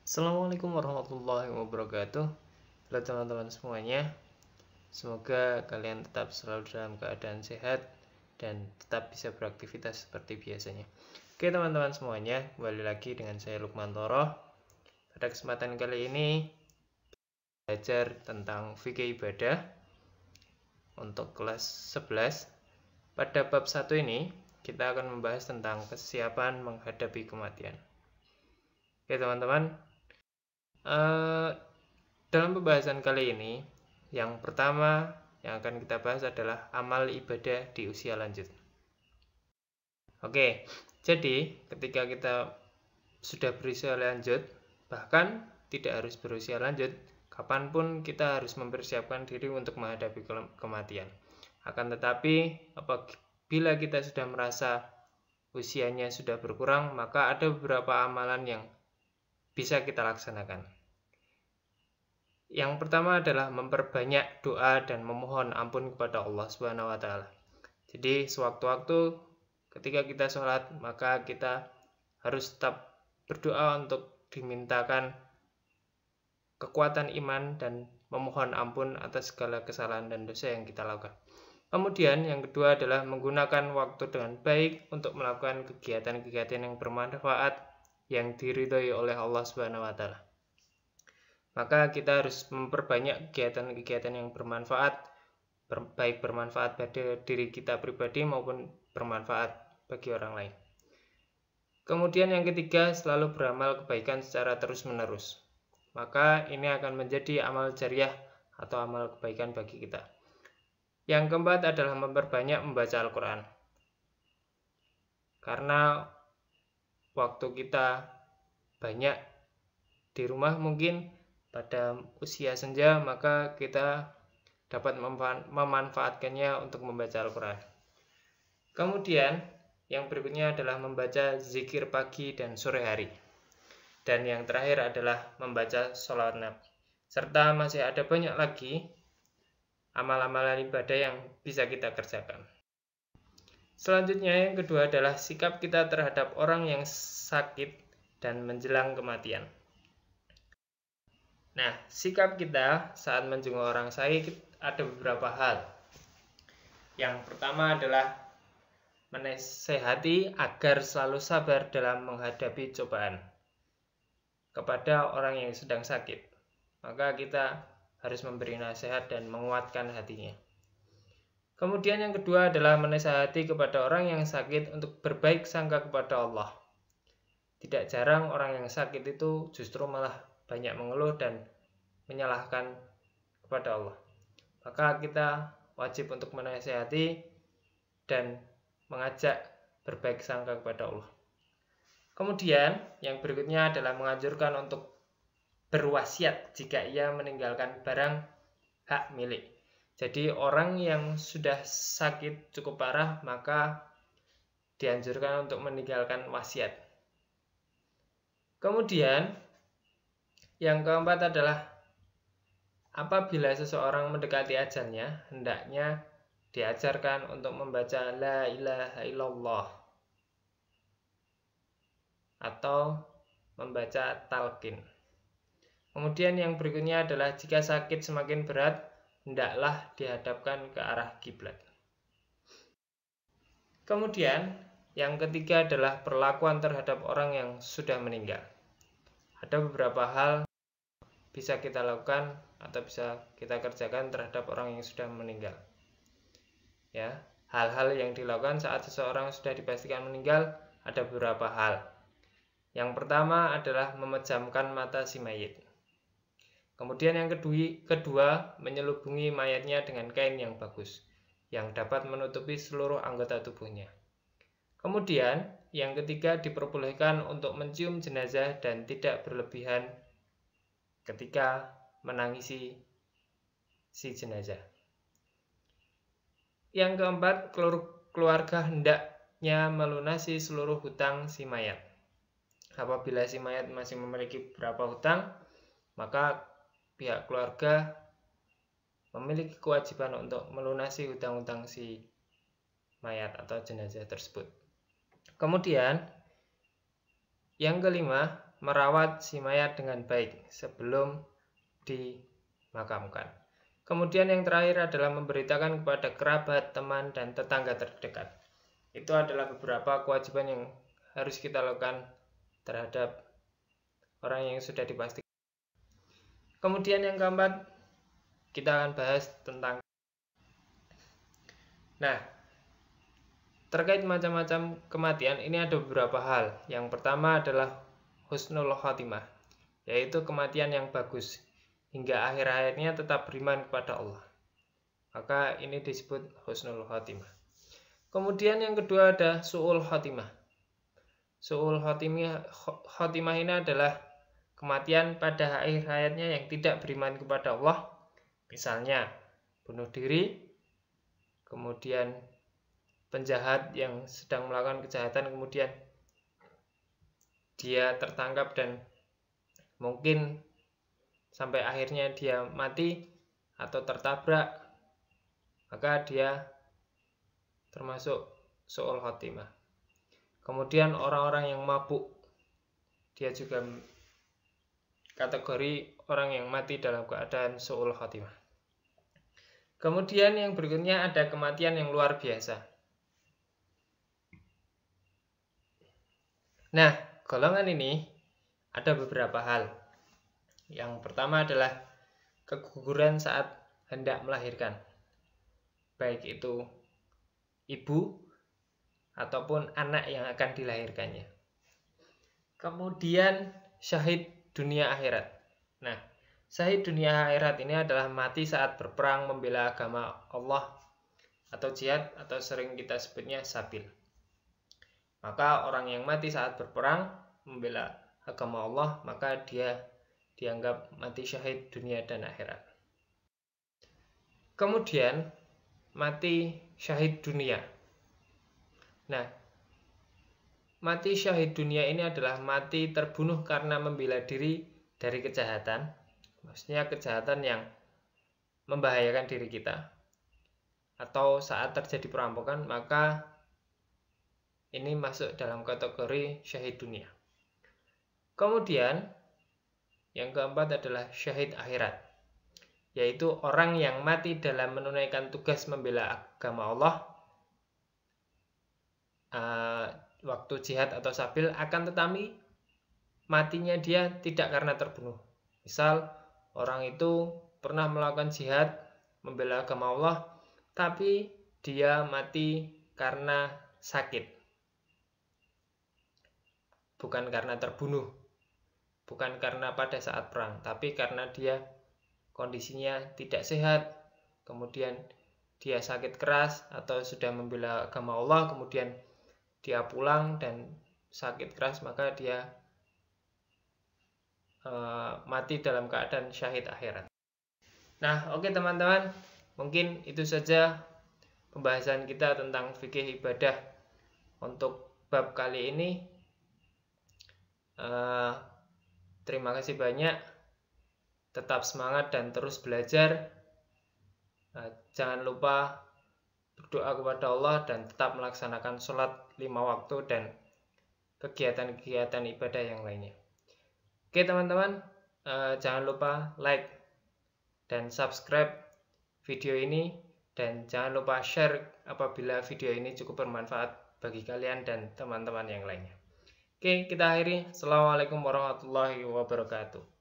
Assalamualaikum warahmatullahi wabarakatuh. Halo teman-teman semuanya. Semoga kalian tetap selalu dalam keadaan sehat dan tetap bisa beraktivitas seperti biasanya. Oke teman-teman semuanya, kembali lagi dengan saya Lukman Toroh. Pada kesempatan kali ini belajar tentang fikih ibadah untuk kelas 11. Pada bab 1 ini kita akan membahas tentang kesiapan menghadapi kematian. Oke teman-teman, dalam pembahasan kali ini, yang pertama yang akan kita bahas adalah amal ibadah di usia lanjut. Oke, jadi ketika kita sudah berusia lanjut, bahkan tidak harus berusia lanjut, kapanpun kita harus mempersiapkan diri untuk menghadapi kematian. Akan tetapi, apabila kita sudah merasa usianya sudah berkurang, maka ada beberapa amalan yang bisa kita laksanakan. Yang pertama adalah memperbanyak doa dan memohon ampun kepada Allah Subhanahu wa taala. Jadi sewaktu-waktu ketika kita sholat, maka kita harus tetap berdoa untuk dimintakan kekuatan iman dan memohon ampun atas segala kesalahan dan dosa yang kita lakukan. Kemudian yang kedua adalah menggunakan waktu dengan baik untuk melakukan kegiatan-kegiatan yang bermanfaat yang diridhoi oleh Allah Subhanahu wa taala. Maka kita harus memperbanyak kegiatan-kegiatan yang bermanfaat, baik bermanfaat pada diri kita pribadi maupun bermanfaat bagi orang lain. Kemudian yang ketiga, selalu beramal kebaikan secara terus-menerus. Maka ini akan menjadi amal jariah atau amal kebaikan bagi kita. Yang keempat adalah memperbanyak membaca Al-Quran. Karena waktu kita banyak di rumah mungkin pada usia senja, maka kita dapat memanfaatkannya untuk membaca Al-Quran. Kemudian yang berikutnya adalah membaca zikir pagi dan sore hari. Dan yang terakhir adalah membaca sholawat Nabi. Serta masih ada banyak lagi amal-amalan ibadah yang bisa kita kerjakan. Selanjutnya yang kedua adalah sikap kita terhadap orang yang sakit dan menjelang kematian. Nah, sikap kita saat menjenguk orang sakit ada beberapa hal. Yang pertama adalah menasehati agar selalu sabar dalam menghadapi cobaan kepada orang yang sedang sakit. Maka kita harus memberi nasihat dan menguatkan hatinya. Kemudian yang kedua adalah menasehati kepada orang yang sakit untuk berbaik sangka kepada Allah. Tidak jarang orang yang sakit itu justru malah banyak mengeluh dan menyalahkan kepada Allah. Maka kita wajib untuk menasihati dan mengajak berbaik sangka kepada Allah. Kemudian yang berikutnya adalah menganjurkan untuk berwasiat jika ia meninggalkan barang hak milik. Jadi orang yang sudah sakit cukup parah maka dianjurkan untuk meninggalkan wasiat. Kemudian yang keempat adalah apabila seseorang mendekati ajalnya, hendaknya diajarkan untuk membaca la ilaha illallah atau membaca talqin. Kemudian yang berikutnya adalah jika sakit semakin berat, hendaklah dihadapkan ke arah kiblat. Kemudian yang ketiga adalah perlakuan terhadap orang yang sudah meninggal. Ada beberapa hal bisa kita lakukan atau bisa kita kerjakan terhadap orang yang sudah meninggal. Ya, hal-hal yang dilakukan saat seseorang sudah dipastikan meninggal ada beberapa hal. Yang pertama adalah memejamkan mata si mayit. Kemudian yang kedua menyelubungi mayatnya dengan kain yang bagus yang dapat menutupi seluruh anggota tubuhnya. Kemudian yang ketiga diperbolehkan untuk mencium jenazah dan tidak berlebihan ketika menangisi si jenazah. Yang keempat, keluarga hendaknya melunasi seluruh hutang si mayat. Apabila si mayat masih memiliki beberapa hutang, maka pihak keluarga memiliki kewajiban untuk melunasi hutang-hutang si mayat atau jenazah tersebut. Kemudian yang kelima merawat si mayat dengan baik sebelum dimakamkan. Kemudian yang terakhir adalah memberitakan kepada kerabat, teman, dan tetangga terdekat. Itu adalah beberapa kewajiban yang harus kita lakukan terhadap orang yang sudah dipastikan. Kemudian yang keempat, kita akan bahas tentang terkait macam-macam kematian. Ini ada beberapa hal. Yang pertama adalah husnul khotimah, yaitu kematian yang bagus hingga akhir hayatnya tetap beriman kepada Allah. Maka ini disebut husnul khotimah. Kemudian yang kedua ada su'ul khotimah. Su'ul khotimah ini adalah kematian pada akhir hayatnya yang tidak beriman kepada Allah. Misalnya bunuh diri, kemudian penjahat yang sedang melakukan kejahatan kemudian dia tertangkap dan mungkin sampai akhirnya dia mati atau tertabrak, maka dia termasuk su'ul khotimah. Kemudian orang-orang yang mabuk, dia juga kategori orang yang mati dalam keadaan su'ul khotimah. Kemudian yang berikutnya ada kematian yang luar biasa. Nah, golongan ini ada beberapa hal. Yang pertama adalah keguguran saat hendak melahirkan, baik itu ibu ataupun anak yang akan dilahirkannya. Kemudian syahid dunia akhirat. Nah, syahid dunia akhirat ini adalah mati saat berperang membela agama Allah atau jihad, atau sering kita sebutnya sabil. Maka orang yang mati saat berperang membela agama Allah, maka dia dianggap mati syahid dunia dan akhirat. Kemudian mati syahid dunia. Nah, mati syahid dunia ini adalah mati terbunuh karena membela diri dari kejahatan. Maksudnya kejahatan yang membahayakan diri kita. Atau saat terjadi perampokan, maka ini masuk dalam kategori syahid dunia. Kemudian yang keempat adalah syahid akhirat, yaitu orang yang mati dalam menunaikan tugas membela agama Allah waktu jihad atau sabil, akan tetapi matinya dia tidak karena terbunuh. Misal orang itu pernah melakukan jihad membela agama Allah, tapi dia mati karena sakit, bukan karena terbunuh, bukan karena pada saat perang, tapi karena dia kondisinya tidak sehat, kemudian dia sakit keras atau sudah membela agama Allah, kemudian dia pulang dan sakit keras, maka dia mati dalam keadaan syahid akhirat. Nah, oke teman-teman, mungkin itu saja pembahasan kita tentang fikih ibadah untuk bab kali ini. Terima kasih banyak. Tetap semangat dan terus belajar. Jangan lupa berdoa kepada Allah dan tetap melaksanakan sholat 5 waktu dan kegiatan-kegiatan ibadah yang lainnya. Oke teman-teman, jangan lupa like dan subscribe video ini, dan jangan lupa share apabila video ini cukup bermanfaat bagi kalian dan teman-teman yang lainnya. Oke, kita akhiri. Assalamualaikum warahmatullahi wabarakatuh.